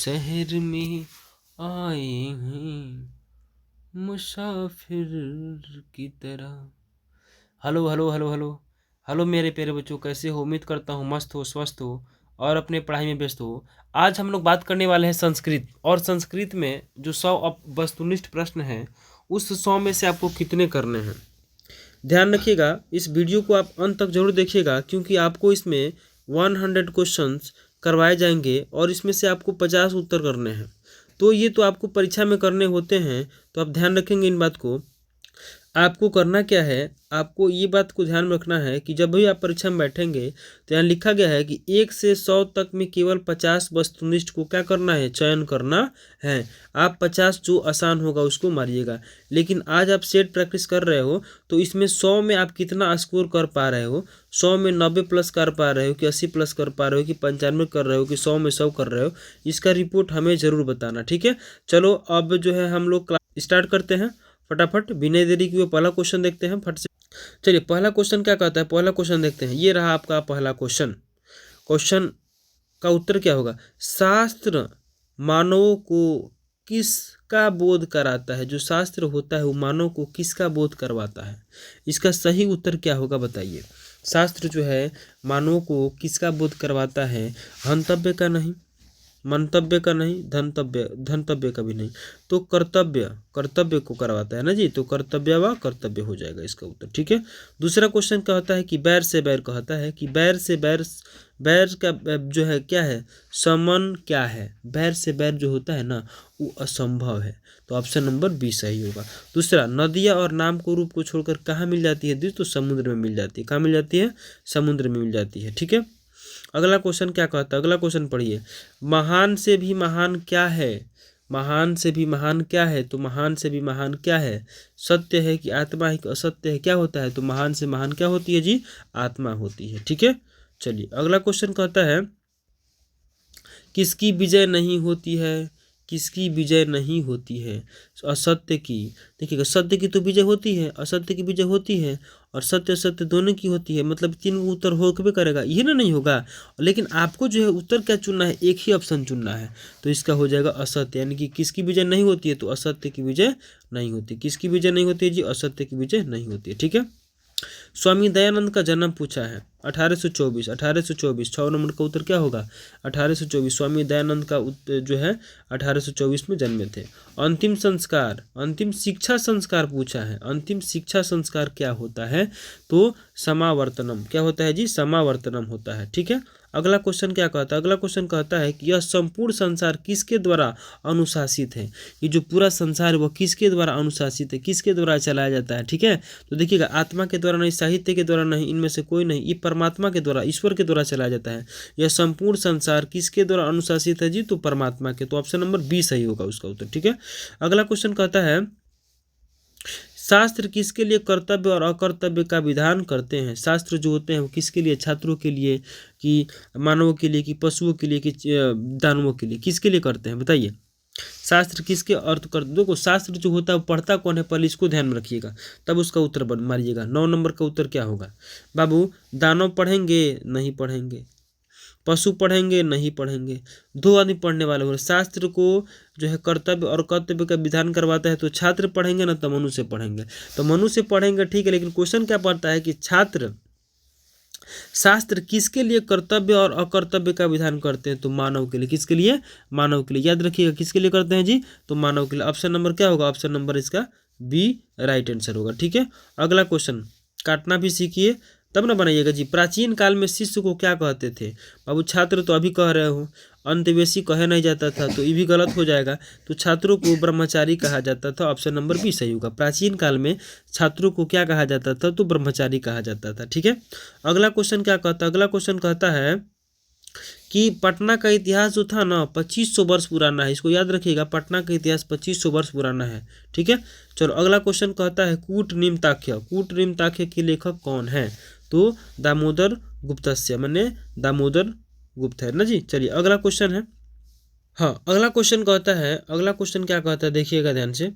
शहर में आए हैं मुसाफिर की तरह। Hello hello hello hello hello मेरे प्यारे बच्चों, कैसे हो? उम्मीद करता हूँ मस्त हो, स्वस्थ हो और अपने पढ़ाई में व्यस्त हो। आज हम लोग बात करने वाले हैं संस्कृत, और संस्कृत में जो 100 वस्तुनिष्ठ प्रश्न हैं उस 100 में से आपको कितने करने हैं। ध्यान रखिएगा, इस वीडियो को आप अंत तक जरूर देखिएगा, क्योंकि आपको इसमें 100 क्वेश्चंस करवाए जाएंगे और इसमें से आपको 50 उत्तर करने हैं। तो ये तो आपको परीक्षा में करने होते हैं, तो आप ध्यान रखेंगे इन बात को। आपको करना क्या है, आपको ये बात को ध्यान में रखना है कि जब भी आप परीक्षा में बैठेंगे तो यहाँ लिखा गया है कि 1 से 100 तक में केवल 50 वस्तुनिष्ठ को क्या करना है, चयन करना है। आप 50 जो आसान होगा उसको मारिएगा, लेकिन आज आप सेट प्रैक्टिस कर रहे हो तो इसमें 100 में आप कितना स्कोर कर पा रहे हो। 100 में 90 प्लस कर पा रहे हो कि 80 प्लस कर पा रहे हो कि 95 कर रहे हो कि 100 में 100 कर रहे हो, इसका रिपोर्ट हमें ज़रूर बताना, ठीक है। चलो अब जो है हम लोग क्लास स्टार्ट करते हैं फटाफट, बिना देरी के। पहला क्वेश्चन देखते हैं फट से। चलिए पहला क्वेश्चन क्या कहता है, पहला क्वेश्चन देखते हैं। ये रहा आपका पहला क्वेश्चन। क्वेश्चन का उत्तर क्या होगा? शास्त्र मानवों को किसका बोध कराता है? जो शास्त्र होता है वो मानव को किसका बोध करवाता है? इसका सही उत्तर क्या होगा बताइए। शास्त्र जो है मानवों को किसका बोध करवाता है? हंतव्य का नहीं, मंतव्य का नहीं, धनतव्य का भी नहीं, तो कर्तव्य को करवाता है ना जी। तो कर्तव्य व कर्तव्य हो जाएगा इसका उत्तर, ठीक है। दूसरा क्वेश्चन कहता है कि बैर से बैर, कहता है कि बैर से बैर, बैर का जो है क्या है, समन क्या है? बैर से बैर जो होता है ना वो असंभव है, तो ऑप्शन नंबर बी सही होगा। दूसरा, नदियाँ और नाम को रूप को छोड़कर कहाँ मिल जाती है? तो समुद्र में मिल जाती है। कहाँ मिल जाती है? समुद्र में मिल जाती है, ठीक है। अगला क्वेश्चन क्या कहता है, अगला क्वेश्चन पढ़िए। महान से भी महान क्या है? महान से भी महान क्या है? तो महान से भी महान क्या है? सत्य है कि आत्मा है कि असत्य है, क्या होता है? तो महान से महान क्या होती है जी? आत्मा होती है, ठीक है। चलिए अगला क्वेश्चन कहता है किसकी विजय नहीं होती है? किसकी विजय नहीं होती है? असत्य की। देखिएगा, सत्य की तो विजय होती है, असत्य की विजय होती है, और सत्य असत्य दोनों की होती है, मतलब 3 उत्तर होकर करेगा, ये ना नहीं होगा। लेकिन आपको जो है उत्तर क्या चुनना है? एक ही ऑप्शन चुनना है, तो इसका हो जाएगा असत्य। यानी कि किसकी विजय नहीं होती है? तो असत्य की विजय नहीं होती। किसकी विजय नहीं होती है जी? असत्य की विजय नहीं होती है, ठीक है। स्वामी दयानंद का जन्म पूछा है 1824, 1824 6 नंबर का उत्तर क्या होगा? 1824। स्वामी दयानंद का जो है 1824 में जन्मे थे। अंतिम संस्कार, अंतिम शिक्षा संस्कार पूछा है। अंतिम शिक्षा संस्कार क्या होता है? तो समावर्तनम। क्या होता है जी? समावर्तनम होता है, ठीक है। अगला क्वेश्चन क्या कहता है? अगला क्वेश्चन कहता है कि यह संपूर्ण संसार किसके द्वारा अनुशासित है? ये जो पूरा संसार है वह किसके द्वारा अनुशासित है, किसके द्वारा चलाया जाता है, ठीक है। तो देखिएगा, आत्मा के द्वारा नहीं, साहित्य के द्वारा नहीं, इनमें से कोई नहीं, ये परमात्मा के द्वारा, ईश्वर के द्वारा चलाया जाता है। यह संपूर्ण संसार किसके द्वारा अनुशासित है जी? तो परमात्मा के। तो ऑप्शन नंबर बी सही होगा उसका उत्तर, ठीक है। अगला क्वेश्चन कहता है शास्त्र किसके लिए कर्तव्य और अकर्तव्य का विधान करते हैं? शास्त्र जो होते हैं वो किसके लिए? छात्रों के लिए कि मानवों के लिए कि पशुओं के लिए कि दानवों के लिए? किसके लिए करते हैं बताइए। शास्त्र किसके अर्थ कर, देखो शास्त्र जो होता है वो पढ़ता कौन है, पहले इसको ध्यान में रखिएगा, तब उसका उत्तर मारिएगा। 9 नंबर का उत्तर क्या होगा बाबू? दानव पढ़ेंगे? नहीं पढ़ेंगे। पशु पढ़ेंगे? नहीं पढ़ेंगे। 2 आदमी पढ़ने वाले हो। शास्त्र को जो है कर्तव्य और कर्तव्य का विधान करवाता है, तो छात्र पढ़ेंगे ना, तो मनुष्य पढ़ेंगे। तो मनुष्य पढ़ेंगे, ठीक है, लेकिन क्वेश्चन क्या पढ़ता है कि छात्र शास्त्र किसके लिए कर्तव्य और अकर्तव्य का विधान करते हैं? तो मानव के लिए। किसके लिए? मानव के लिए। याद रखिएगा, किसके लिए करते हैं जी? तो मानव के लिए। ऑप्शन नंबर क्या होगा? ऑप्शन नंबर इसका बी राइट आंसर होगा, ठीक है। अगला क्वेश्चन, काटना भी सीखिए तब ना बनाइएगा जी। प्राचीन काल में शिष्य को क्या कहते थे? बाबू छात्र तो अभी कह रहे हो, अंतवेशी कहे नहीं जाता था, तो ये भी गलत हो जाएगा। तो छात्रों को ब्रह्मचारी कहा जाता था। ऑप्शन नंबर बी सही होगा। प्राचीन काल में छात्रों को क्या कहा जाता था? तो ब्रह्मचारी कहा जाता था, ठीक है। अगला क्वेश्चन क्या कहता है? अगला क्वेश्चन कहता है कि पटना का इतिहास जो था ना 2500 वर्ष पुराना है। इसको याद रखिएगा, पटना का इतिहास 2500 वर्ष पुराना है, ठीक है। चलो अगला क्वेश्चन कहता है कूटनिम्ताख्य, कूटनिम्ताख्य के लेखक कौन है? तो दामोदर गुप्तस्य, मैंने दामोदर गुप्त है ना जी। चलिए अगला क्वेश्चन है, हाँ अगला क्वेश्चन कहता है, अगला क्वेश्चन क्या कहता है देखिएगा ध्यान से।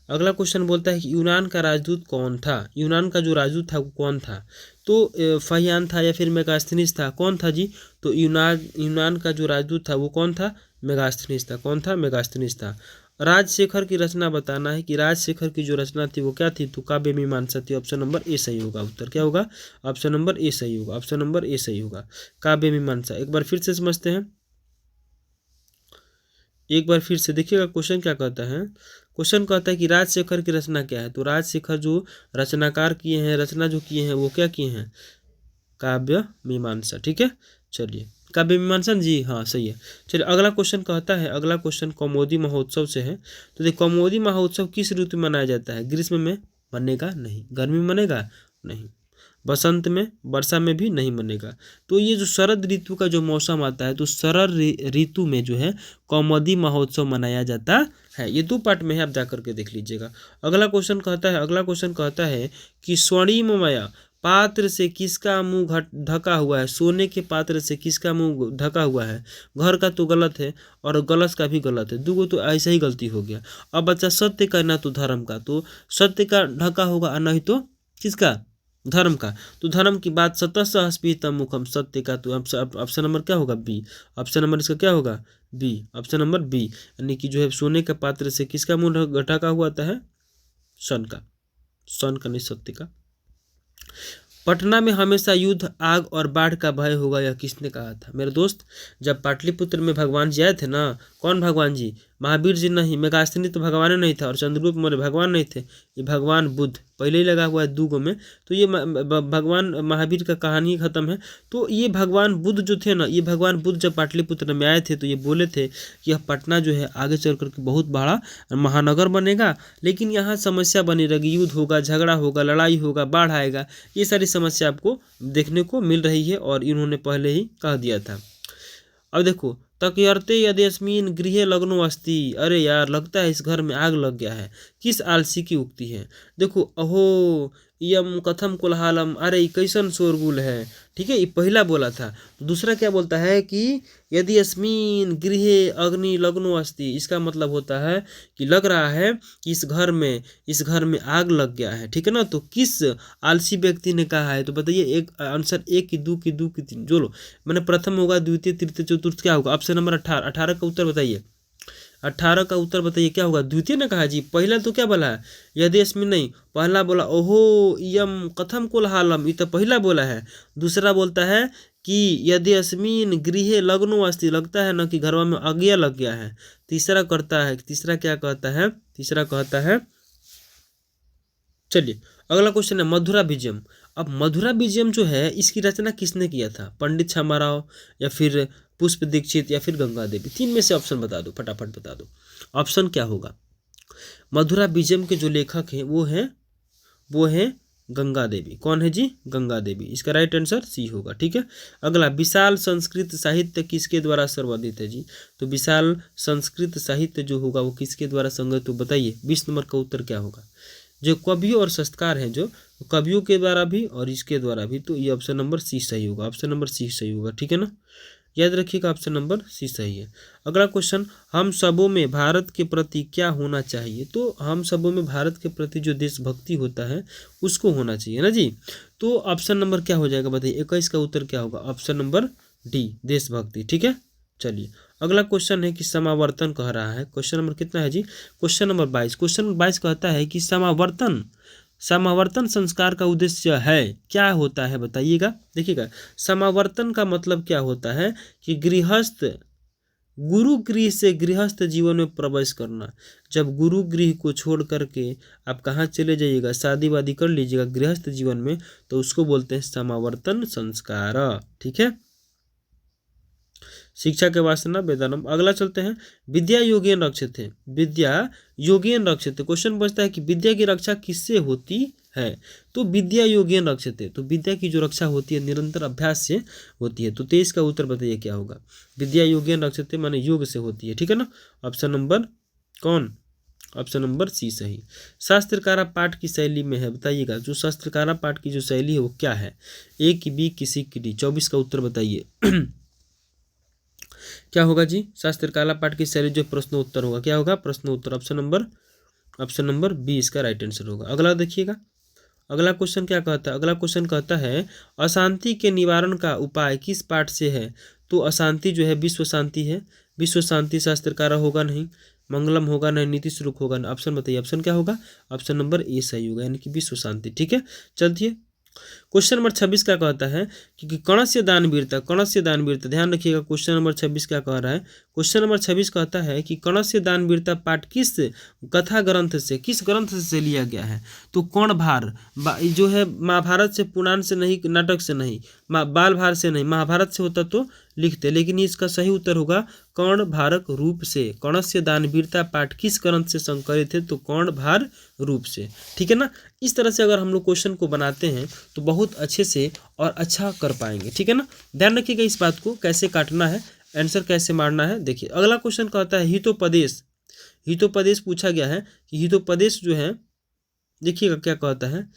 अगला क्वेश्चन बोलता है कि यूनान का राजदूत कौन था? यूनान का जो राजदूत था वो कौन था? तो फहियान था या फिर मेगास्थनीस था? कौन था जी? तो यूनान का जो राजदूत था वो कौन था? मेगास्थनीज था। कौन था? मेगास्थनीज था। राजशेखर की रचना बताना है कि राजशेखर की जो रचना थी वो क्या थी? तो काव्य मीमांसा थी। ऑप्शन नंबर ए सही होगा। उत्तर क्या होगा? ऑप्शन नंबर ए सही होगा। ऑप्शन नंबर ए सही होगा, काव्य मीमांसा। एक बार फिर से समझते हैं, एक बार फिर से देखिएगा क्वेश्चन क्या कहता है। क्वेश्चन कहता है कि राजशेखर की रचना क्या है? तो राजशेखर जो रचनाकार किए हैं, रचना जो किए हैं वो क्या किए हैं? काव्य मीमांसा। ठीक है, चलिए काव्य मीमांसा जी, हाँ सही है। चलिए अगला क्वेश्चन कहता है, अगला क्वेश्चन कौमुदी महोत्सव से है। तो देखिए कौमुदी महोत्सव किस ऋतु में मनाया जाता है? ग्रीष्म में मनेगा नहीं, गर्मी में मनेगा नहीं, बसंत में, वर्षा में भी नहीं मनेगा। तो ये जो शरद ऋतु का जो मौसम आता है, तो शरद ऋतु में जो है कौमुदी महोत्सव मनाया जाता है। ये 2 पार्ट में है, आप जाकर के देख लीजिएगा। अगला क्वेश्चन कहता है, अगला क्वेश्चन कहता है कि स्वर्णिममय पात्र से किसका मुंह ढका हुआ है? सोने के पात्र से किसका मुंह ढका हुआ है? घर का तो गलत है और गलत का भी गलत है, दूगो तो ऐसा ही गलती हो गया। अब बच्चा सत्य का ना तो धर्म का, तो सत्य का ढका होगा और नहीं तो किसका? धर्म का। तो धर्म की बात सतस अस्मितम मुखम, सत्य का तो ऑप्शन नंबर क्या होगा? बी। ऑप्शन नंबर इसका क्या होगा? बी। ऑप्शन नंबर बी, यानी कि जो है सोने के पात्र से किसका मुंह ढका हुआ आता है? सन का, सन का नहीं, सत्य का। पटना में हमेशा युद्ध, आग और बाढ़ का भय होगा, यह किसने कहा था? मेरे दोस्त, जब पाटलिपुत्र में भगवान जी आए थे ना, कौन भगवान जी? महावीर जी नहीं, मेगास्थनी तो भगवान नहीं था और चंद्रगुप्त मौर्य भगवान नहीं थे, ये भगवान बुद्ध पहले ही लगा हुआ है 2 गो में। तो ये भगवान महावीर का कहानी खत्म है। तो ये भगवान बुद्ध जो थे ना, ये भगवान बुद्ध जब पाटलिपुत्र में आए थे तो ये बोले थे कि यह पटना जो है आगे चल करके बहुत बड़ा महानगर बनेगा, लेकिन यहाँ समस्या बनी रहेगी, युद्ध होगा, झगड़ा होगा, लड़ाई होगा, बाढ़ आएगा, ये सारी समस्या आपको देखने को मिल रही है और इन्होंने पहले ही कह दिया था। अब देखो, तकयर्ते यद्यस्मिन् गृहे लग्नो अस्ति, अरे यार लगता है इस घर में आग लग गया है, किस आलसी की उक्ति है? देखो, अहो यम कथम कोलाहलम, अरे कैसन शोरगुल है। ठीक है, ये पहला बोला था। दूसरा क्या बोलता है कि यदि अस्मिन गृहे अग्नि लग्नो अस्ति, इसका मतलब होता है कि लग रहा है कि इस घर में आग लग गया है। ठीक है ना, तो किस आलसी व्यक्ति ने कहा है? तो बताइए, एक आंसर 1 की 2 की 2 की 3 जो लो, मैंने प्रथम होगा, द्वितीय, तृतीय, चतुर्थ क्या होगा? Option number 18। 18 का उत्तर बताइए, 18 का उत्तर बताइए क्या होगा? द्वितीय ने कहा जी। पहला तो क्या बोला है? यदि अस्मिन नहीं, पहला बोला ओहो यम कथम कोलाहलम, ये तो पहला बोला है। दूसरा बोलता है कि यदि अस्मिन गृहे लग्नो अस्ति, लगता है ना कि घर में आगिया लग गया है। तीसरा करता है, तीसरा क्या कहता है? तीसरा कहता है, चलिए अगला क्वेश्चन है मधुरा विजयम। अब मधुरा विजयम जो है इसकी रचना किसने किया था? पंडित छामाराव या फिर पुष्प दीक्षित या फिर गंगा देवी? 3 में से ऑप्शन बता दो, फटाफट बता दो। ऑप्शन क्या होगा? मधुरा विजयम के जो लेखक हैं वो है गंगा देवी। कौन है जी? गंगा देवी। इसका राइट आंसर सी होगा। ठीक है, अगला, विशाल संस्कृत साहित्य किसके द्वारा संवर्धित है जी? तो विशाल संस्कृत साहित्य जो होगा वो किसके द्वारा संवर्धित, तो बताइए 20 नंबर का उत्तर क्या होगा? जो कवियों और संस्कार हैं, जो कवियों के द्वारा भी और इसके द्वारा भी, तो ये ऑप्शन नंबर सी सही होगा। ऑप्शन नंबर सी सही होगा। ठीक है ना, याद रखिएगा, ऑप्शन नंबर सी सही है। अगला क्वेश्चन, हम सबों में भारत के प्रति क्या होना चाहिए? तो हम सबों में भारत के प्रति जो देशभक्ति होता है उसको होना चाहिए ना जी। तो ऑप्शन नंबर क्या हो जाएगा बताइए? 21 का उत्तर क्या होगा? ऑप्शन नंबर डी, देशभक्ति। ठीक है, चलिए अगला क्वेश्चन है कि समावर्तन कह रहा है। क्वेश्चन नंबर कितना है जी? Question number 22। क्वेश्चन नंबर 22 कहता है कि समावर्तन संस्कार का उद्देश्य है, क्या होता है बताइएगा। देखिएगा, समावर्तन का मतलब क्या होता है कि गुरु गृह से गृहस्थ जीवन में प्रवेश करना। जब गुरु गृह को छोड़ करके आप कहाँ चले जाइएगा, शादी वादी कर लीजिएगा गृहस्थ जीवन में, तो उसको बोलते हैं समावर्तन संस्कार। ठीक है, शिक्षा के वासना वेदानम। अगला चलते हैं, विद्या योगेन रक्षते, विद्या योगेन रक्षते। क्वेश्चन पूछता है कि विद्या की रक्षा किससे होती है? तो विद्या योगेन रक्षते, तो विद्या की जो रक्षा होती है निरंतर अभ्यास से होती है। तो 23 का उत्तर बताइए क्या होगा? विद्या योगेन रक्षते माने योग से होती है। ठीक है ना, ऑप्शन नंबर कौन? ऑप्शन नंबर सी सही। शास्त्रकारा पाठ की शैली में है, बताइएगा जो शास्त्रकारा पाठ की जो शैली है वो क्या है? ए की, बी की, सी की, डी? 24 का उत्तर बताइए क्या होगा जी? शास्त्रकाला पाठ की शैली जो प्रश्न उत्तर होगा, क्या होगा? प्रश्न उत्तर। ऑप्शन नंबर बी इसका राइट आंसर होगा। अगला देखिएगा, अगला क्वेश्चन क्या कहता है? अगला क्वेश्चन कहता है अशांति के निवारण का उपाय किस पाठ से है? तो अशांति जो है विश्व शांति है, विश्व शांति शास्त्रकार होगा नहीं, मंगलम होगा नहीं, नीति श्लोक होगा नहीं। ऑप्शन बताइए, ऑप्शन क्या होगा? ऑप्शन नंबर ए सही होगा, यानी कि विश्व शांति। ठीक है, चलिए क्वेश्चन नंबर 26 क्या कहता है कि कणस्य दानवीरता, कणस्य दानवीरता, ध्यान रखिएगा क्वेश्चन नंबर 26 क्या कह रहा है। क्वेश्चन नंबर 26 कहता है कि कणस्य दानवीरता पाठ किस कथा ग्रंथ से, किस ग्रंथ से लिया गया है? तो कौन भार जो है महाभारत से, पुराण से नहीं, नाटक से नहीं, बाल भार से नहीं, महाभारत से होता तो लिखते, लेकिन इसका सही उत्तर होगा कर्ण भारक रूप से। कणस्य दानवीरता पाठ किस ग्रंथ से संकलित है? तो कर्ण भार रूप से। ठीक है ना, इस तरह से अगर हम लोग क्वेश्चन को बनाते हैं तो बहुत अच्छे से और अच्छा कर पाएंगे। ठीक है ना, ध्यान रखिएगा इस बात को, कैसे काटना है, आंसर कैसे मारना है। देखिए अगला क्वेश्चन कहता है हितोपदेश, हितोपदेश पूछा गया है कि हितोपदेश जो है, देखिएगा क्या कहता है,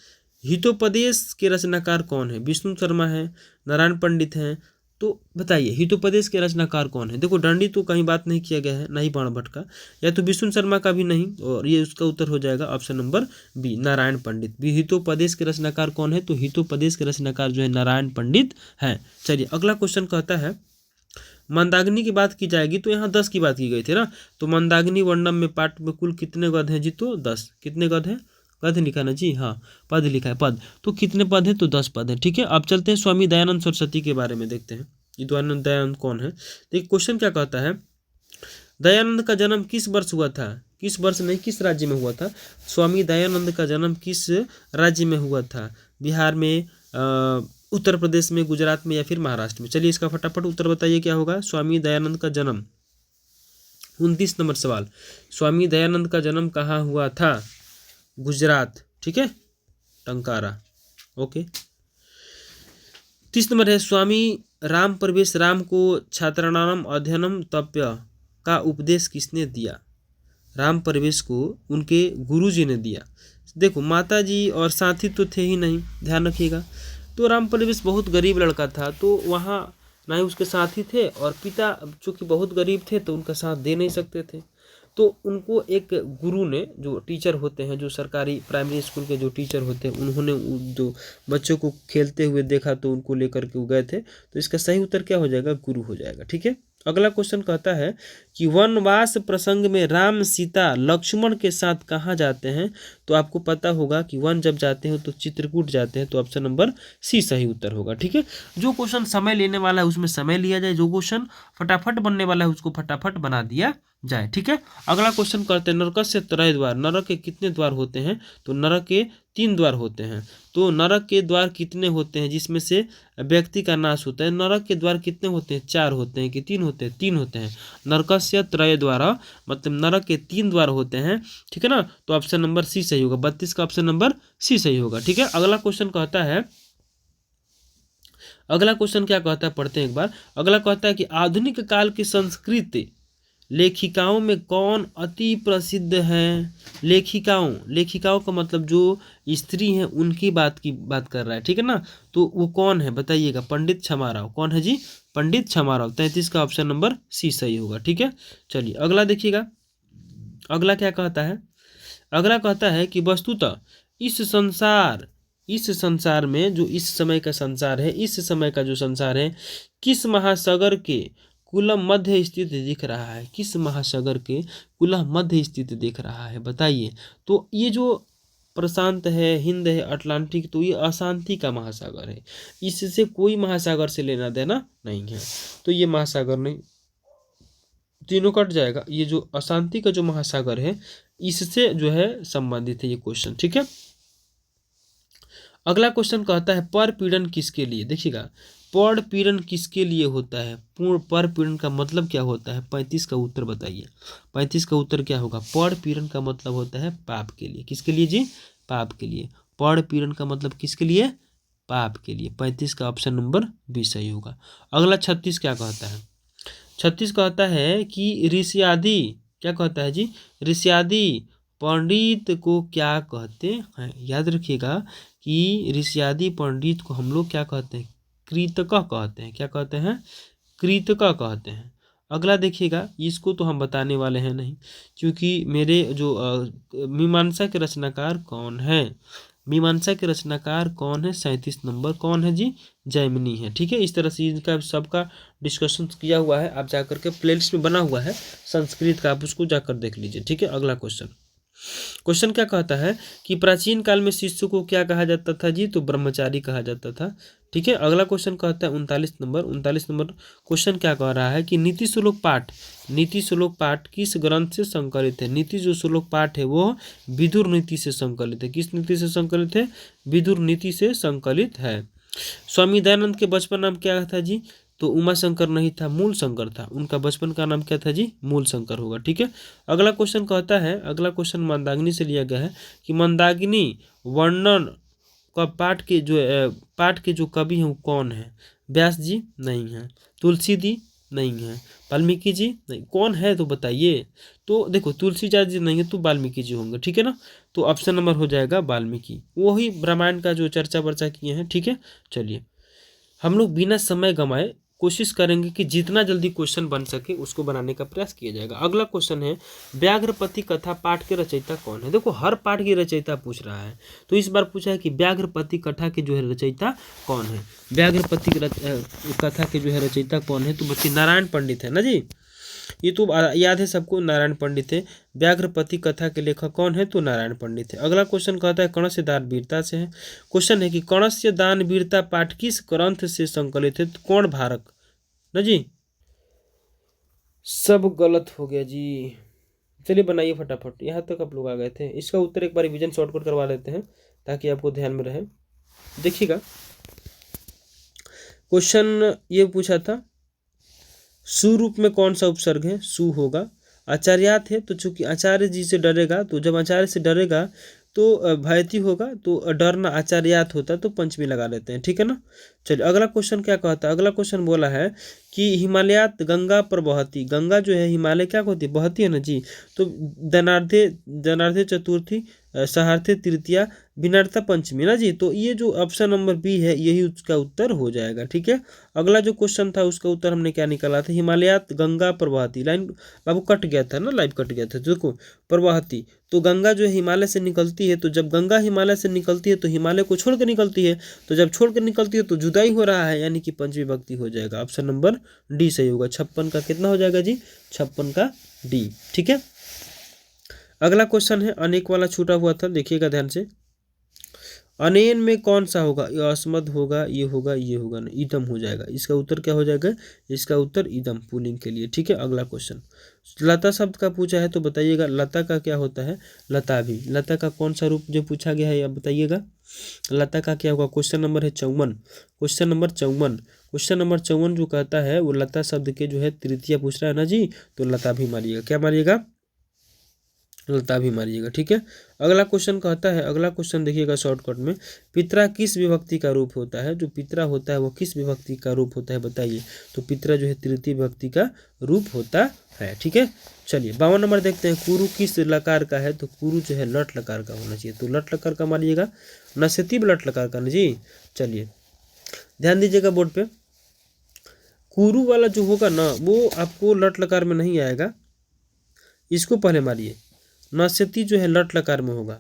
हितोपदेश के रचनाकार कौन है? विष्णु शर्मा है, नारायण पंडित हैं, तो बताइए हितोपदेश के रचनाकार कौन है? देखो दंडी तो कहीं बात नहीं किया गया है, ना ही बाणभट्ट का, या तो विष्णु शर्मा का भी नहीं, और ये उसका उत्तर हो जाएगा ऑप्शन नंबर बी, नारायण पंडित। भी हितोपदेश के रचनाकार कौन है? तो हितोपदेश के रचनाकार जो है नारायण पंडित हैं। चलिए अगला क्वेश्चन कहता है मंदाग्नि की बात की जाएगी तो यहाँ 10 की बात की गई थी ना, तो मंदाग्नि वर्णम में पाठ में कुल कितने गद हैं जी? तो 10। कितने गद हैं? पद लिखा ना जी, हाँ पद लिखा है, पद। तो कितने पद हैं? तो 10 पद हैं। ठीक है, अब चलते हैं स्वामी दयानंद सरस्वती के बारे में देखते हैं। ये दयानंद कौन है? देखिए क्वेश्चन क्या कहता है, दयानंद का जन्म किस वर्ष हुआ था? किस वर्ष नहीं, किस राज्य में हुआ था? स्वामी दयानंद का जन्म किस राज्य में हुआ था? बिहार में, उत्तर प्रदेश में, गुजरात में, या फिर महाराष्ट्र में? चलिए इसका फटाफट उत्तर बताइए क्या होगा। स्वामी दयानंद का जन्म, 29 नंबर सवाल, स्वामी दयानंद का जन्म कहाँ हुआ था? गुजरात। ठीक है, टंकारा। ओके, 30 नंबर है स्वामी राम प्रवेश राम को छात्राणाम अध्ययनम तप्य का उपदेश किसने दिया? राम प्रवेश को उनके गुरुजी ने दिया। देखो माता जी और साथी तो थे ही नहीं, ध्यान रखिएगा, तो राम प्रवेश बहुत गरीब लड़का था, तो वहाँ ना ही उसके साथी थे, और पिता चूँकि बहुत गरीब थे तो उनका साथ दे नहीं सकते थे, तो उनको एक गुरु ने, जो टीचर होते हैं, जो सरकारी प्राइमरी स्कूल के जो टीचर होते हैं, उन्होंने जो बच्चों को खेलते हुए देखा तो उनको लेकर के वो गए थे, तो इसका सही उत्तर क्या हो जाएगा? गुरु हो जाएगा। ठीक है, अगला क्वेश्चन कहता है कि वनवास प्रसंग में राम सीता लक्ष्मण के साथ कहाँ जाते हैं? तो आपको पता होगा कि वन जब जाते हैं तो चित्रकूट जाते हैं, तो ऑप्शन नंबर सी सही उत्तर होगा। ठीक है, जो क्वेश्चन समय लेने वाला है उसमें समय लिया जाए, जो क्वेश्चन फटाफट बनने वाला है उसको फटाफट बना दिया जाए। ठीक है, अगला क्वेश्चन करते हैं नरकस्य त्रय द्वार, नरक के कितने द्वार होते हैं? तो नरक के 3 द्वार होते हैं। तो नरक के द्वार कितने होते हैं जिसमें से व्यक्ति का नाश होता है? नरक के द्वार कितने होते हैं? 4 होते हैं कि 3 होते हैं? 3 होते हैं। नरकस्य त्रय द्वारा मतलब नरक के 3 द्वार होते हैं। ठीक है ना, तो ऑप्शन नंबर सी सही होगा, 32 का ऑप्शन नंबर सी सही होगा। ठीक है, अगला क्वेश्चन कहता है, अगला क्वेश्चन क्या कहता है पढ़ते हैं एक बार। अगला कहता है कि आधुनिक काल की संस्कृत लेखिकाओं में कौन अति प्रसिद्ध हैं? लेखिकाओं का मतलब जो स्त्री हैं उनकी बात कर रहा है। ठीक है ना, तो वो कौन है बताइएगा? पंडित क्षमाराव। कौन है जी? पंडित क्षमाराव। 33 का ऑप्शन नंबर सी सही होगा। ठीक है, चलिए अगला देखिएगा, अगला क्या कहता है? अगला कहता है कि वस्तुतः इस संसार में, जो इस समय का संसार है, इस समय का जो संसार है, किस महासागर के कुल मध्य स्थित दिख रहा है? किस महासागर के कुल मध्य स्थित दिख रहा है बताइए? तो ये जो प्रशांत है, हिंद है, अटलांटिक, तो ये अशांति का महासागर है, इससे कोई महासागर से लेना देना नहीं है, तो ये महासागर नहीं, तीनों कट जाएगा। ये जो अशांति का जो महासागर है इससे जो है संबंधित है ये क्वेश्चन। ठीक है, अगला क्वेश्चन कहता है परपीड़न किसके लिए? देखिएगा, परपीड़न किसके लिए होता है? पूर्ण परपीड़न का मतलब क्या होता है? 35 का उत्तर बताइए। 35 का उत्तर क्या होगा? परपीड़न का मतलब होता है पाप के लिए। किसके लिए जी? पाप के लिए। परपीड़न का मतलब किसके लिए? पाप के लिए। 35 का ऑप्शन नंबर बी सही होगा। अगला 36 क्या कहता है? 36 कहता है कि ऋषियादि, क्या कहता है जी? ऋषियादि पंडित को क्या कहते हैं? याद रखिएगा कि ऋषियादि पंडित को हम लोग क्या कहते हैं? कृतका कहते हैं। क्या कहते हैं? कृतका कहते हैं। अगला देखिएगा, इसको तो हम बताने वाले हैं नहीं, क्योंकि मेरे जो मीमांसा के रचनाकार कौन है? मीमांसा के रचनाकार कौन है? 37 नंबर कौन है जी? जैमिनी है। ठीक है, इस तरह से इनका सबका डिस्कशन किया हुआ है, आप जाकर के प्लेलिस्ट में बना हुआ है संस्कृत का, आप उसको जाकर देख लीजिए। ठीक है, अगला क्वेश्चन क्या कहता है कि प्राचीन काल में शिष्य को क्या कहा जाता था जी? तो ब्रह्मचारी कहा जाता था। ठीक है, अगला क्वेश्चन कहता है 39 नंबर क्वेश्चन क्या कह रहा है कि नीति श्लोक पाठ किस ग्रंथ से संकलित है? नीति जो श्लोक पाठ है वो विदुर नीति से संकलित है। किस नीति से संकलित है? विदुर नीति से संकलित है। स्वामी दयानंद के बचपन नाम क्या था जी? तो उमा शंकर नहीं था, मूल शंकर था। उनका बचपन का नाम क्या था जी? मूल शंकर होगा। ठीक है, अगला क्वेश्चन कहता है, अगला क्वेश्चन मंदाकिनी से लिया गया है कि मंदाकिनी वर्णन का पाठ के जो कवि हैं वो कौन है? व्यास जी नहीं है, तुलसी जी नहीं है, वाल्मीकि जी नहीं, कौन है तो बताइए। तो देखो तुलसीदास जी नहीं है तो वाल्मीकि जी होंगे। ठीक है ना, तो ऑप्शन नंबर हो जाएगा वाल्मीकि, वही रामायण का जो चर्चा वर्चा किए हैं। ठीक है, चलिए हम लोग बिना समय गंवाए कोशिश करेंगे कि जितना जल्दी क्वेश्चन बन सके उसको बनाने का प्रयास किया जाएगा। अगला क्वेश्चन है व्याघ्रपति कथा पाठ के रचयिता कौन है? देखो हर पाठ की रचयिता पूछ रहा है, तो इस बार पूछा है कि व्याघ्रपति कथा के जो है रचयिता कौन है? व्याघ्रपति कथा के जो है रचयिता कौन है? तो बच्चे नारायण पंडित है ना जी, ये तो याद है सबको, नारायण पंडित है। व्याघ्रपति कथा के लेखक कौन है? तो नारायण पंडित है। अगला क्वेश्चन कहता है कणस्य दान वीरता से है। क्वेश्चन है कि कणस्य दान वीरता पाठ किस ग्रंथ से संकलित है? तो कौन भारक ना जी, सब गलत हो गया जी। चलिए बनाइए फटाफट, यहाँ तक आप लोग आ गए थे। इसका उत्तर एक बार रिवीजन शॉर्टकट करवा लेते हैं ताकि आपको ध्यान में रहे। देखिएगा क्वेश्चन ये पूछा था सु रूप में कौन सा उपसर्ग है? सु होगा। आचार्यात है तो चूंकि आचार्य जी से डरेगा, तो जब आचार्य से डरेगा तो भयती होगा, तो डरना आचार्यात होता तो पंचमी लगा लेते हैं। ठीक है ना, चलिए अगला क्वेश्चन क्या कहता है? अगला क्वेश्चन बोला है कि हिमालयात गंगा पर बहती, गंगा जो है हिमालय क्या होती है? बहती है ना जी। तो दनार्थे चतुर्थी, सहार्थे तृतीया, विनार्था पंचमी ना जी। तो ये जो ऑप्शन नंबर बी है यही उसका उत्तर हो जाएगा। ठीक है, अगला जो क्वेश्चन था उसका उत्तर हमने क्या निकाला था? हिमालयात गंगा प्रवाहती, लाइन बाबू कट गया था ना, लाइव कट गया था। देखो प्रवाहती, तो गंगा जो है हिमालय से निकलती है, तो जब गंगा हिमालय से निकलती है तो हिमालय को छोड़ कर निकलती है, तो जब छोड़ कर निकलती है तो जुदाई हो रहा है, यानी कि पंचमी विभक्ति हो जाएगा। ऑप्शन नंबर डी सही होगा। 56 का कितना हो जाएगा जी? 56 का डी। ठीक है, अगला क्वेश्चन है अनेक वाला छूटा हुआ था, देखिएगा ध्यान से। अनेन में कौन सा होगा? ये अस्मद होगा, ये होगा, ये होगा ना, ईदम हो जाएगा। इसका उत्तर क्या हो जाएगा? इसका उत्तर ईदम, पुल्लिंग के लिए। ठीक है, अगला क्वेश्चन लता शब्द का पूछा है, तो बताइएगा लता का क्या होता है? लता भी, लता का कौन सा रूप जो पूछा गया है आप बताइएगा, लता का क्या होगा? क्वेश्चन नंबर है 54, क्वेश्चन नंबर 54, क्वेश्चन नंबर 54 जो कहता है वो लता शब्द के जो है तृतीया पूछ रहा है ना जी, तो लता भी मारिएगा। क्या मारिएगा? लता भी मारिएगा। ठीक है, अगला क्वेश्चन कहता है, अगला क्वेश्चन देखिएगा शॉर्टकट में, पितरा किस विभक्ति का रूप होता है? जो पितरा होता है वो किस विभक्ति का रूप होता है बताइए? तो पितरा जो है तृतीय विभक्ति का रूप होता है। ठीक है, चलिए 52 नंबर देखते हैं, कुरु किस लकार का है? तो कुरु जो है लट लकार का होना चाहिए, तो लट लकार का मारिएगा, नसेतिब लट लकार का ना जी। चलिए ध्यान दीजिएगा बोर्ड पे, कुरु वाला जो होगा ना वो आपको लट लकार में नहीं आएगा, इसको पहले मारिए। नस्यति जो है लट लकार में होगा,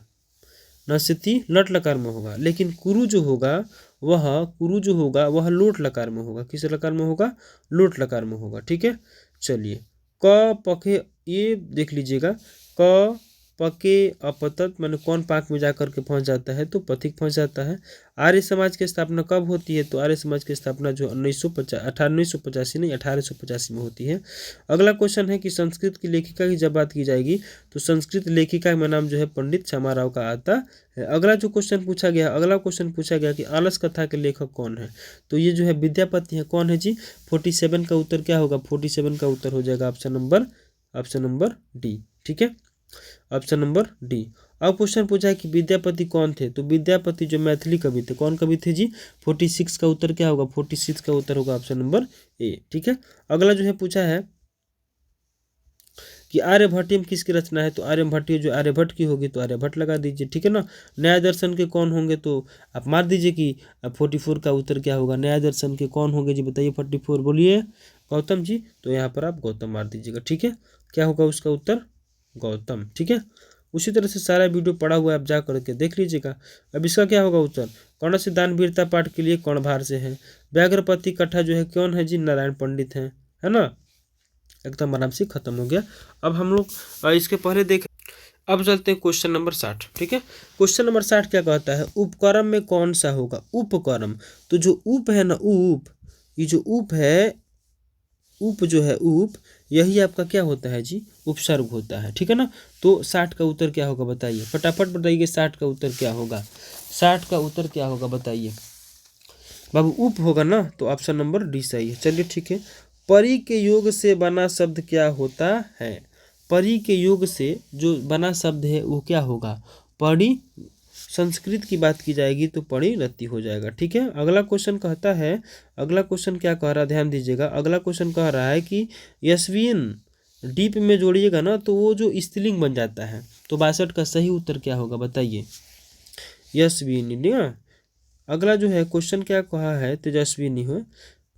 नस्यति लट लकार में होगा, लेकिन कुरु जो होगा वह लोट लकार में होगा। किस लकार में होगा? लोट लकार में होगा। ठीक है, चलिए क पके, ये देख लीजिएगा, क पके अपतत माने कौन पाक में जाकर के पहुंच जाता है? तो पथिक पहुंच जाता है। आर्य समाज की स्थापना कब होती है? तो आर्य समाज की स्थापना जो 1985 नहीं 1885 में होती है। अगला क्वेश्चन है कि संस्कृत की लेखिका की जब बात की जाएगी तो संस्कृत लेखिका का नाम जो है पंडित क्षमा राव का आता है। अगला क्वेश्चन पूछा गया कि आलस कथा के लेखक कौन है? तो ये जो है विद्यापति है। कौन है जी? 47 का उत्तर क्या होगा? 47 का उत्तर हो जाएगा ऑप्शन नंबर डी। ठीक है, ऑप्शन नंबर डी। अब क्वेश्चन पूछा है कि विद्यापति कौन थे? तो विद्यापति जो मैथिली कवि थे, कौन कवि थे जी? 46 का उत्तर क्या होगा? 46 का उत्तर होगा ऑप्शन नंबर ए। ठीक है, अगला जो है पूछा है कि आर्यभट्टियम किसकी रचना है? तो आर्यभट्ट जो आर्यभट्ट की होगी तो आर्यभट्ट लगा दीजिए। ठीक है ना, न्याय दर्शन के कौन होंगे? तो आप मार दीजिए कि 44 का उत्तर क्या होगा? न्याय दर्शन के कौन होंगे जी बताइए? 44 बोलिए। गौतम जी, तो यहाँ पर आप गौतम मार दीजिएगा। ठीक है, क्या होगा उसका उत्तर? गौतम। ठीक है, उसी तरह से सारा वीडियो पड़ा हुआ है, आप जा करके देख लीजिएगा। अब इसका क्या होगा उत्तर, कर्ण से दान वीरता पाठ के लिए कर्णधार से है। व्याघ्रपति कट्ठा जो है कौन है जी, नारायण पंडित है ना। एकदम आराम से खत्म हो गया। अब हम लोग इसके पहले देख, अब चलते हैं क्वेश्चन नंबर 60। ठीक है, क्वेश्चन नंबर 60 क्या कहता है, उपकर्म में कौन सा होगा, उपकर्म। तो जो उप है ना, उप, ये जो उप है, उप जो है उप, यही आपका क्या होता है जी, उपसर्ग होता है। ठीक है ना। तो 60 का उत्तर क्या होगा बताइए, फटाफट बताइए 60 का उत्तर क्या होगा, 60 का उत्तर क्या होगा बताइए बाबू, उप होगा ना, तो ऑप्शन नंबर डी सही है। चलिए ठीक है, परी के योग से बना शब्द क्या होता है, परी के योग से जो बना शब्द है वो क्या होगा, परी। संस्कृत की बात की जाएगी तो परिणति हो जाएगा। ठीक है, अगला क्वेश्चन कहता है, अगला क्वेश्चन क्या कह रहा है ध्यान दीजिएगा। अगला क्वेश्चन कह रहा है कि यशवीन डीप में जोड़िएगा ना तो वो जो स्त्रीलिंग बन जाता है। तो 62 का सही उत्तर क्या होगा बताइए, यशवीन। अगला जो है क्वेश्चन क्या कहा है, तेजस्विनी हो।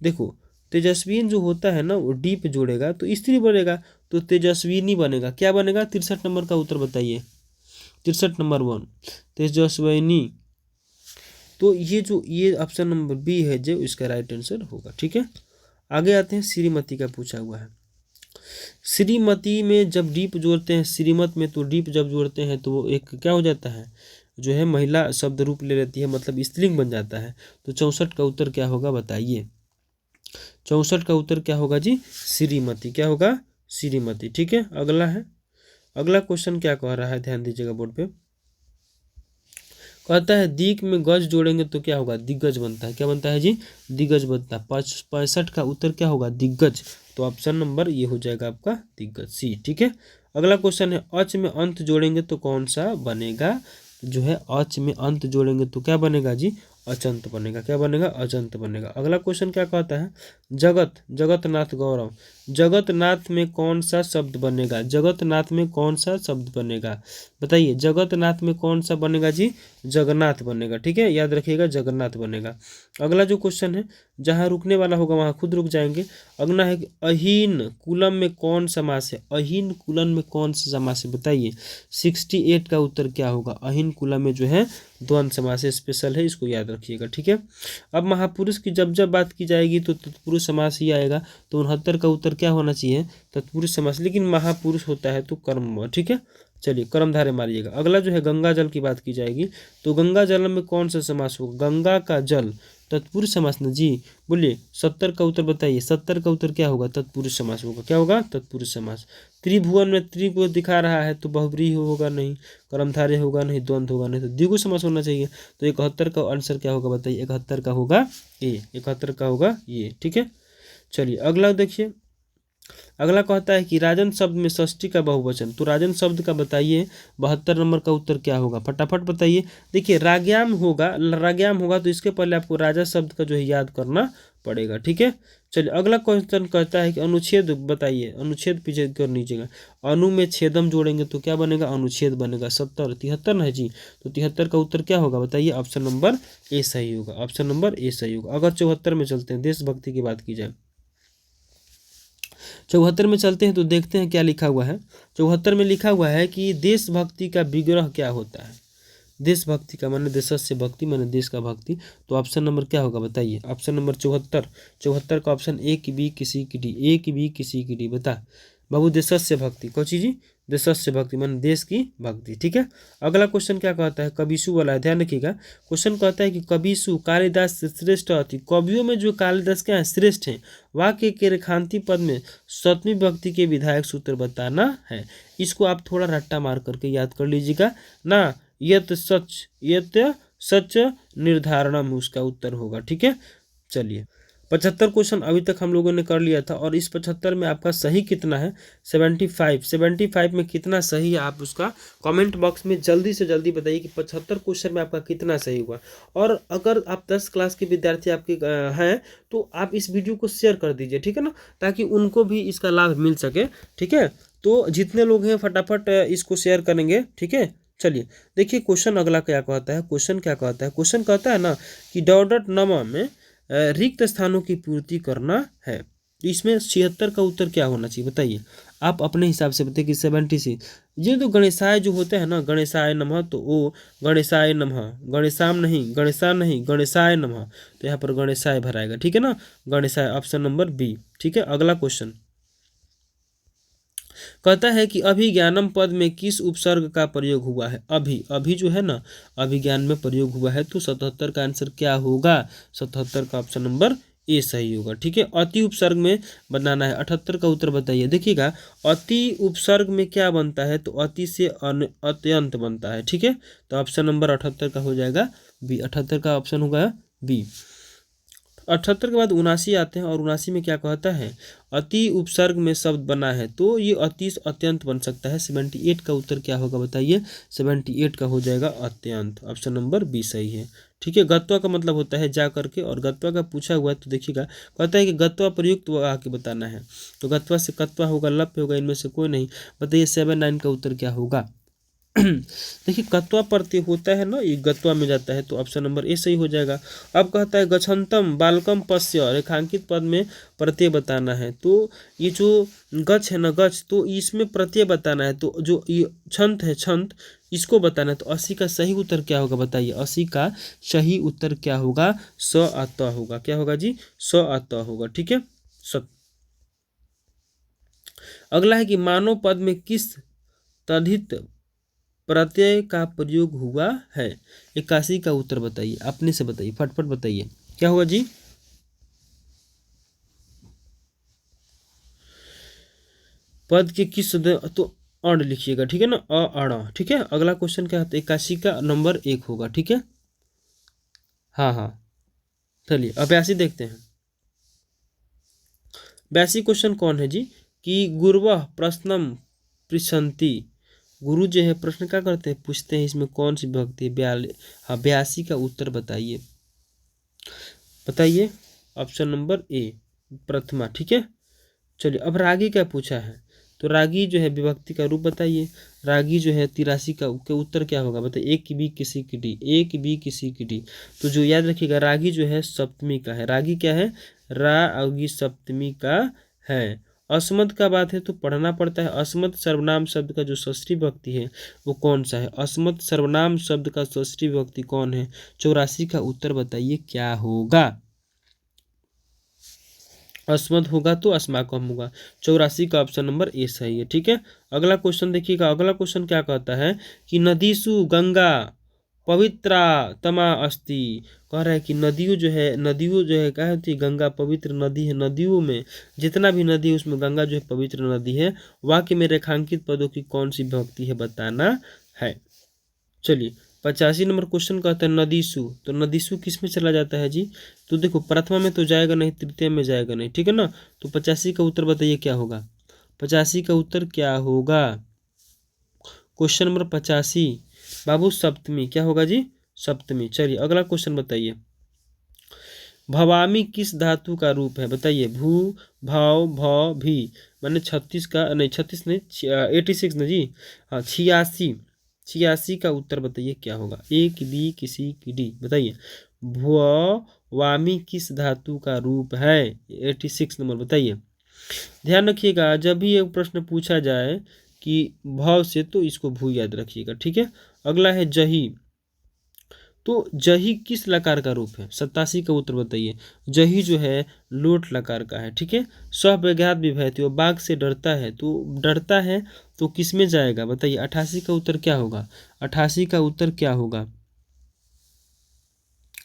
देखो तेजस्वीन जो होता है ना वो डीप जोड़ेगा तो स्त्री बनेगा, तो तेजस्विनी बनेगा। क्या बनेगा, 63 नंबर का उत्तर बताइए, 63 नंबर 1 तेजस्विनी। तो ये ऑप्शन नंबर बी है जो इसका राइट आंसर होगा। ठीक है, आगे आते हैं, श्रीमती का पूछा हुआ है। श्रीमती में जब डीप जोड़ते हैं, श्रीमत में तो डीप जब जोड़ते हैं तो वो एक क्या हो जाता है, जो है महिला शब्द रूप ले लेती है, मतलब स्त्रीलिंग बन जाता है। तो 64 का उत्तर क्या होगा बताइए, 64 का उत्तर क्या होगा जी, श्रीमती। क्या होगा, श्रीमती। ठीक है, अगला है, अगला क्वेश्चन क्या कह रहा है ध्यान दीजिएगा बोर्ड पे। कहता है दीक में गज जोड़ेंगे तो क्या होगा, दिग्गज बनता है। क्या बनता है जी, दिग्गज बनता है। 65 का उत्तर क्या होगा, दिग्गज। तो ऑप्शन नंबर ये हो जाएगा आपका दिग्गज, सी। ठीक है, अगला क्वेश्चन है अच में अंत जोड़ेंगे तो कौन सा बनेगा, जो है अच में अंत जोड़ेंगे तो क्या बनेगा जी, अचंत बनेगा। क्या बनेगा, अचंत बनेगा। अगला क्वेश्चन क्या कहता है, जगत, जगतनाथ गौरव, जगतनाथ में कौन सा शब्द बनेगा, जगतनाथ में कौन सा शब्द बनेगा बताइए, जगतनाथ में कौन सा बनेगा जी, जगन्नाथ बनेगा। ठीक है, याद रखिएगा जगन्नाथ बनेगा। अगला जो क्वेश्चन है, जहाँ रुकने वाला होगा वहाँ खुद रुक जाएंगे। अगला है कि अहीन कुलम में कौन समास है, अहीन कुलम में कौन सा समास है बताइए, 68 का उत्तर क्या होगा, अहीन कुलम में जो है द्वंद्व समास स्पेशल है, इसको याद रखिएगा। ठीक है, अब महापुरुष की जब जब बात की जाएगी तो तत्पुरुष समास ही आएगा। तो 69 का उत्तर क्या होना चाहिए, तत्पुरुष समास, लेकिन महापुरुष होता है तो कर्म। ठीक है, चलिए कर्मधारय मारिएगा। अगला जो है गंगा जल की बात की जाएगी तो गंगा जल में कौन सा समास होगा, गंगा का जल, तत्पुरुष समास ना जी, बोलिए। 70 का उत्तर बताइए, 70 का उत्तर क्या होगा, तत्पुरुष समास होगा। क्या होगा, तत्पुरुष समास। त्रिभुवन में त्रि को दिखा रहा है तो बहुब्रीहि होगा नहीं, कर्मधारय होगा नहीं, द्वंद्व होगा नहीं, तो द्विगु समास होना चाहिए। तो 71 का आंसर क्या होगा बताइए, 71 का होगा ए, 71 का होगा ये। ठीक है, चलिए अगला देखिए, अगला कहता है कि राजन शब्द में षष्ठी का बहुवचन, तो राजन शब्द का बताइए 72 नंबर का उत्तर क्या होगा, फटाफट बताइए। देखिए राग्याम होगा, राग्याम होगा तो इसके पहले आपको राजा शब्द का जो है याद करना पड़ेगा। ठीक है, चलिए अगला क्वेश्चन कहता है कि अनुच्छेद बताइए, अनुच्छेद पीछे कर लीजिएगा। अनु में छेदम जोड़ेंगे तो क्या बनेगा, अनुच्छेद बनेगा। 70 73 है जी, तो 73 का उत्तर क्या होगा बताइए, ऑप्शन नंबर ए सही होगा, ऑप्शन नंबर ए सही होगा। अगर 74 में चलते हैं, देशभक्ति की बात की जाए, 74 में चलते हैं तो देखते हैं क्या लिखा हुआ है। 74 में लिखा हुआ है कि देशभक्ति का विग्रह क्या होता है, देशभक्ति का माने देशस्य भक्ति माने देश का भक्ति। तो ऑप्शन नंबर क्या होगा बताइए, ऑप्शन नंबर 74, 74 का ऑप्शन ए की बी किसी की डी, ए की बी किसी की डी, बता बाबू, देशस्य भक्ति कौन चीज जी, देशस्य भक्ति माने देश की भक्ति। ठीक है, अगला क्वेश्चन क्या कहता है, कविसु वाला है, ध्यान रखिएगा। क्वेश्चन कहता है कि कविसु कालिदास से श्रेष्ठ अति, कवियों में जो कालिदास क्या है, श्रेष्ठ हैं। वाक्य के रेखांति पद में सप्तमी विभक्ति के विधायक सूत्र बताना है। इसको आप थोड़ा रट्टा मार करके याद कर लीजिएगा ना, यत सच निर्धारणम उसका उत्तर होगा। ठीक है, चलिए 75 क्वेश्चन अभी तक हम लोगों ने कर लिया था, और इस 75 में आपका सही कितना है, 75 में कितना सही है, आप उसका कमेंट बॉक्स में जल्दी से जल्दी बताइए कि 75 क्वेश्चन में आपका कितना सही हुआ। और अगर आप 10 क्लास के विद्यार्थी आपके हैं तो आप इस वीडियो को शेयर कर दीजिए, ठीक है ना, ताकि उनको भी इसका लाभ मिल सके। ठीक है, तो जितने लोग हैं फटाफट इसको शेयर करेंगे। ठीक है, चलिए देखिए क्वेश्चन अगला क्या कहता है, क्वेश्चन क्या कहता है, क्वेश्चन कहता है ना कि डॉट नमा में रिक्त स्थानों की पूर्ति करना है। तो इसमें 76 का उत्तर क्या होना चाहिए बताइए, आप अपने हिसाब से बताइए कि 76। ये तो गणेशाय जो होते हैं ना, गणेशाय नमः, तो वो गणेशाय नमः, गणेशाम नहीं, गणेशा नहीं, गणेशाय नमः, तो यहाँ पर गणेशाय भराएगा, ठीक है ना, गणेशाय, ऑप्शन नंबर बी। ठीक है, अगला क्वेश्चन कहता है कि अभिज्ञानम पद में किस उपसर्ग का प्रयोग हुआ है। अभी, अभी जो है ना, अभिज्ञान में प्रयोग हुआ है, तो 77 का आंसर क्या होगा, 77 का ऑप्शन नंबर ए सही होगा। ठीक है, अति उपसर्ग में बनाना है, 78 का उत्तर बताइए। देखिएगा, अति उपसर्ग में क्या बनता है, तो अति से अत्यंत बनता है। ठीक है, तो ऑप्शन नंबर 78 का हो जाएगा बी, 78 का ऑप्शन होगा बी। 78 के बाद 79 आते हैं, और 79 में क्या कहता है, अति उपसर्ग में शब्द बना है, तो ये अति से अत्यंत बन सकता है। 78 का उत्तर क्या होगा बताइए, 78 का हो जाएगा अत्यंत, ऑप्शन नंबर बी सही है। ठीक है, गत्वा का मतलब होता है जा करके, और गत्वा का पूछा हुआ है, तो देखिएगा कहता है कि गत्वा प्रयुक्त आके बताना है, तो गत्वा से कत्वा होगा, लप्य होगा, इनमें से कोई नहीं। बताइए 79 का उत्तर क्या होगा। देखिए, गत्वा प्रत्यय होता है ना, ये गत्वा में जाता है, तो ऑप्शन नंबर ए सही हो जाएगा। अब कहता है गच्छन्तम बालकम पश्य, रेखांकित पद में प्रत्यय बताना है, तो ये जो गच्छ है ना, गच्छ, तो इसमें प्रत्यय बताना है, तो जो ये छंत है, छंत, इसको बताना है, तो 80 का सही उत्तर क्या होगा बताइए, 80 का सही उत्तर क्या होगा, स आता होगा, क्या होगा जी, स आता होगा। ठीक है, अगला है कि मानव पद में किस तद्धित प्रत्यय का प्रयोग हुआ है। 81 का उत्तर बताइए, अपने से बताइए, फटफट बताइए, क्या होगा जी, पद के किस तो अण लिखिएगा, ठीक है ना, अण। ठीक है, अगला क्वेश्चन क्या है, 81 का नंबर 1 होगा। ठीक है, हाँ हाँ, चलिए अब 82 देखते हैं। 82 क्वेश्चन कौन है जी, कि गुरुवः प्रश्नम पृच्छन्ति, गुरु जो है प्रश्न क्या करते हैं, पूछते हैं, इसमें कौन सी विभक्ति है, 82 का उत्तर बताइए, बताइए, ऑप्शन नंबर ए प्रथमा। ठीक है, चलिए अब रागी क्या पूछा है, तो रागी जो है विभक्ति का रूप बताइए। रागी जो है 83 के उत्तर क्या होगा बताइए, एक की बी किसी की डी, एक बी किसी की डी, तो जो याद रखिएगा, रागी जो है सप्तमी का है, रागी क्या है, रा अगी सप्तमी का है। अस्मद का बात है तो पढ़ना पड़ता है। अस्मद सर्वनाम शब्द का जो षष्ठी विभक्ति है वो कौन सा है, अस्मद सर्वनाम शब्द का षष्ठी विभक्ति कौन है। 84 का उत्तर बताइए क्या होगा, अस्मद होगा तो अस्माकम होगा। 84 का ऑप्शन नंबर ए सही है। ठीक है, अगला क्वेश्चन देखिएगा, अगला क्वेश्चन क्या कहता है कि नदीसु गंगा पवित्रा तमा अस्ति, कह रहा है कि नदियों जो है क्या होती है, गंगा पवित्र नदी है, नदियों में जितना भी नदी है उसमें गंगा जो है पवित्र नदी है। वाक्य में रेखांकित पदों की कौन सी विभक्ति है बताना है। चलिए 85 नंबर क्वेश्चन कहता है नदीसु, तो नदीसु किस में चला जाता है जी, तो देखो प्रथमा में तो जाएगा नहीं, तृतीय में जाएगा नहीं, ठीक है ना, तो 85 का उत्तर बताइए क्या होगा, 85 का उत्तर क्या होगा, क्वेश्चन नंबर 85 बाबू सप्तमी, क्या होगा जी, सप्तमी। चलिए अगला क्वेश्चन बताइए, भवामी किस धातु का रूप है बताइए, भू भाव भ भी, मैंने 36 का नहीं, 36 नहीं 86 ना जी, हाँ 86 का उत्तर बताइए क्या होगा, एक बी किसी की डी, बताइए भवामी किस धातु का रूप है, 86 नंबर बताइए। ध्यान रखिएगा जब भी एक प्रश्न पूछा जाए कि भाव से, तो इसको भू याद रखिएगा। ठीक है, अगला है जही, तो जही किस लकार का रूप है, 87 का उत्तर बताइए। जही जो है लोट लकार का है। ठीक है, स्वव्यघात विभयति, वो बाघ से डरता है, तो डरता है तो किस में जाएगा बताइए, 88 का उत्तर क्या होगा, 88 का उत्तर क्या होगा,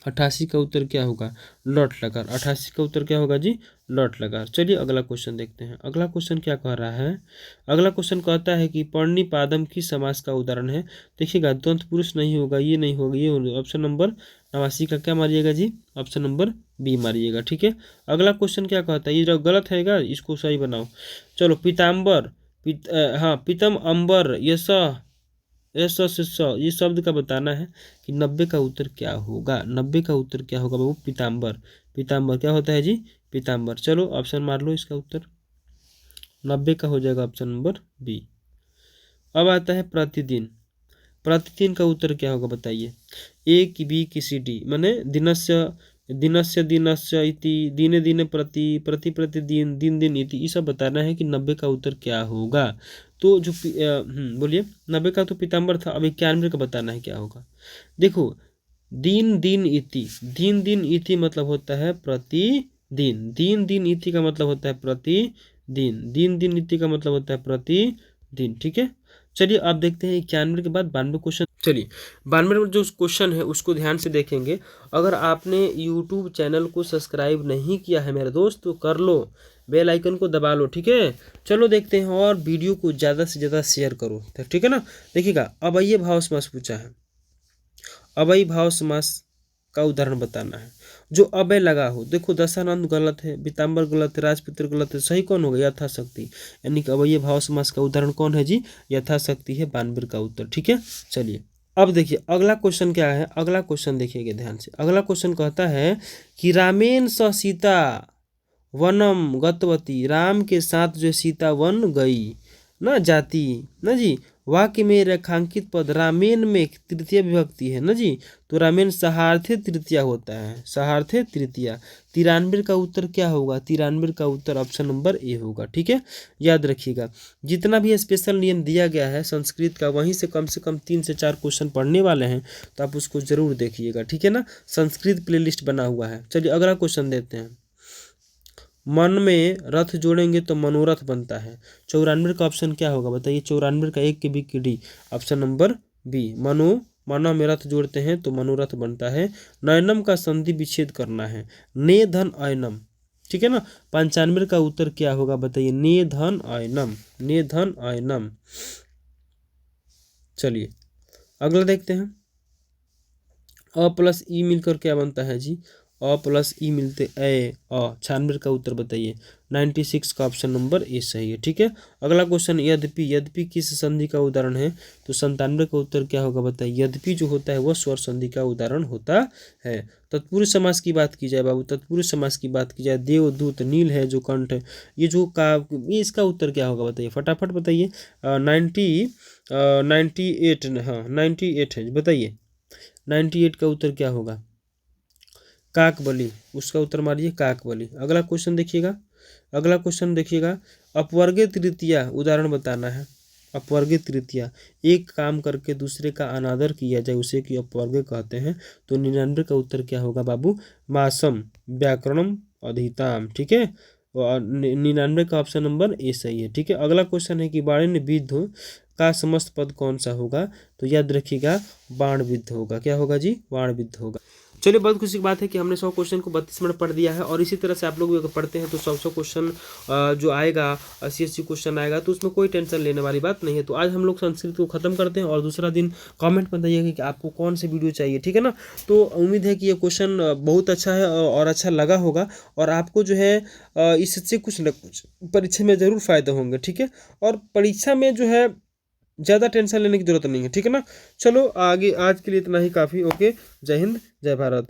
88 का उत्तर क्या होगा, लॉट लकार, 88 का उत्तर क्या होगा जी, लॉट लकार। चलिए अगला क्वेश्चन देखते हैं, अगला क्वेश्चन क्या कह रहा है, अगला क्वेश्चन कहता है कि पर्णिपादम की समास का उदाहरण है। देखिएगा द्वंद पुरुष नहीं होगा, ये नहीं होगा, ये होगा, ऑप्शन नंबर 89 का क्या मारिएगा जी, ऑप्शन नंबर बी मारिएगा। ठीक है, अगला क्वेश्चन क्या कहता है, ये जो गलत है इसको सही बनाओ। चलो पीताम्बर, हाँ पीतम अंबर, यश ये शब्द का बताना है कि 90 का उत्तर क्या होगा, 90 का उत्तर क्या होगा बाबू, पीताम्बर, पीताम्बर क्या होता है जी, पीताम्बर। चलो ऑप्शन मार लो, इसका उत्तर 90 का हो जाएगा ऑप्शन नंबर बी। अब आता है प्रतिदिन, प्रतिदिन का उत्तर क्या होगा बताइए, ए की बी की सी डी, मैंने दिनस्य दिनस्य दिनस्य इति, दिने दिने प्रति, प्रति प्रतिदिन, दिन दिन इति, ये सब बताना है कि 90 का उत्तर क्या होगा। तो जो बोलिए 90 का तो पीताम्बर था, अब 91 का बताना है क्या होगा। देखो दिन दिन इति, दिन दिन इति मतलब होता है प्रतिदिन, दिन दिन इति का मतलब होता है प्रतिदिन, दिन दिन इति का मतलब होता है प्रतिदिन। ठीक है, चलिए आप देखते हैं 91 के बाद 92 क्वेश्चन। चलिए 92 में जो क्वेश्चन है उसको ध्यान से देखेंगे। अगर आपने यूट्यूब चैनल को सब्सक्राइब नहीं किया है मेरे दोस्त तो कर लो, बेल आइकन को दबा लो। ठीक है, चलो देखते हैं, और वीडियो को ज़्यादा से ज़्यादा शेयर करो। ठीक है ना, देखिएगा अवयवी भाव समास पूछा है, अवयवी भाव समास का उदाहरण बताना है जो अवय लगा हो। देखो दशानंद गलत है, पीताम्बर गलत है, राजपुत्र गलत है, सही कौन होगा, यथाशक्ति, यानी कि अवयवी भाव समास का उदाहरण कौन है जी, यथाशक्ति है 92 का उत्तर। ठीक है, चलिए अब देखिए अगला क्वेश्चन क्या है, अगला क्वेश्चन देखिएगा ध्यान से। अगला क्वेश्चन कहता है कि रामेण स सीता वनम गतवती, राम के साथ जो सीता वन गई ना जाती ना जी, वाक्य में रेखांकित पद रामेण में तृतीय विभक्ति है ना जी, तो रामेण सहार्थे तृतीया होता है, सहार्थे तृतीया। 93 का उत्तर क्या होगा, 93 का उत्तर ऑप्शन नंबर ए होगा। ठीक है, याद रखिएगा जितना भी स्पेशल नियम दिया गया है संस्कृत का, वहीं से कम 3 से 4 क्वेश्चन पढ़ने वाले हैं, तो आप उसको जरूर देखिएगा। ठीक है ना, संस्कृत प्लेलिस्ट बना हुआ है। चलिए अगला क्वेश्चन देते हैं। मन में रथ जोड़ेंगे तो मनोरथ बनता है, 94 का ऑप्शन क्या होगा बताइए, 94 का 1 के बी के डी, ऑप्शन नंबर बी, मनो में रथ जोड़ते हैं तो मनोरथ बनता है। नयनम का संधि विच्छेद करना है, ने धन अयनम। ठीक है ना, 95 का उत्तर क्या होगा बताइए, ने धन अयनम, ने धन अयनम। चलिए अगला देखते हैं, अ प्लस ई मिलकर क्या बनता है जी, अ प्लस ई मिलते ए अ, 96 का उत्तर बताइए, 96 का ऑप्शन नंबर ए सही है। ठीक है, अगला क्वेश्चन, यद्यपि, यद्यपि किस संधि का उदाहरण है, तो 97 का उत्तर क्या होगा बताइए, यद्यपि जो होता है वह स्वर संधि का उदाहरण होता है। तत्पुरुष समास की बात की जाए बाबू, तत्पुरुष समास की बात की जाए, देव दूत नील है जो कंठ, ये जो का, ये इसका उत्तर क्या होगा बताइए, फटाफट बताइए। 98, हाँ 98 है, बताइए 98 का उत्तर क्या होगा, काकबली, उसका उत्तर मारिए काकबली। अगला क्वेश्चन देखिएगा, अगला क्वेश्चन देखिएगा, अपवर्गीय तृतीया उदाहरण बताना है। अपवर्गीय तृतीया, एक काम करके दूसरे का अनादर किया जाए उसे कि अपवर्गीय कहते हैं, तो 99 का उत्तर क्या होगा बाबू, मासम व्याकरणम अधिताम। ठीक है, और 99 का ऑप्शन नंबर ए सही है। ठीक है, अगला क्वेश्चन है कि बाणिन्य विद्ध का समस्त पद कौन सा होगा, तो याद रखिएगा बाण विद्ध होगा, क्या होगा जी, बाण विद्ध होगा। चलिए बहुत खुशी की बात है कि हमने 100 क्वेश्चन को 32 मिनट पढ़ दिया है, और इसी तरह से आप लोग भी अगर पढ़ते हैं तो 100 क्वेश्चन जो आएगा 80 क्वेश्चन आएगा, तो उसमें कोई टेंशन लेने वाली बात नहीं है। तो आज हम लोग संस्कृत को खत्म करते हैं, और दूसरा दिन कमेंट में बताइएगा कि आपको कौन से वीडियो चाहिए। ठीक है ना, तो उम्मीद है कि ये क्वेश्चन बहुत अच्छा है और अच्छा लगा होगा, और आपको जो है इससे कुछ न कुछ परीक्षा में ज़रूर फायदा होंगे। ठीक है, और परीक्षा में जो है ज़्यादा टेंशन लेने की जरूरत नहीं है। ठीक है ना, चलो आगे आज के लिए इतना ही काफ़ी। ओके, जय हिंद जय भारत।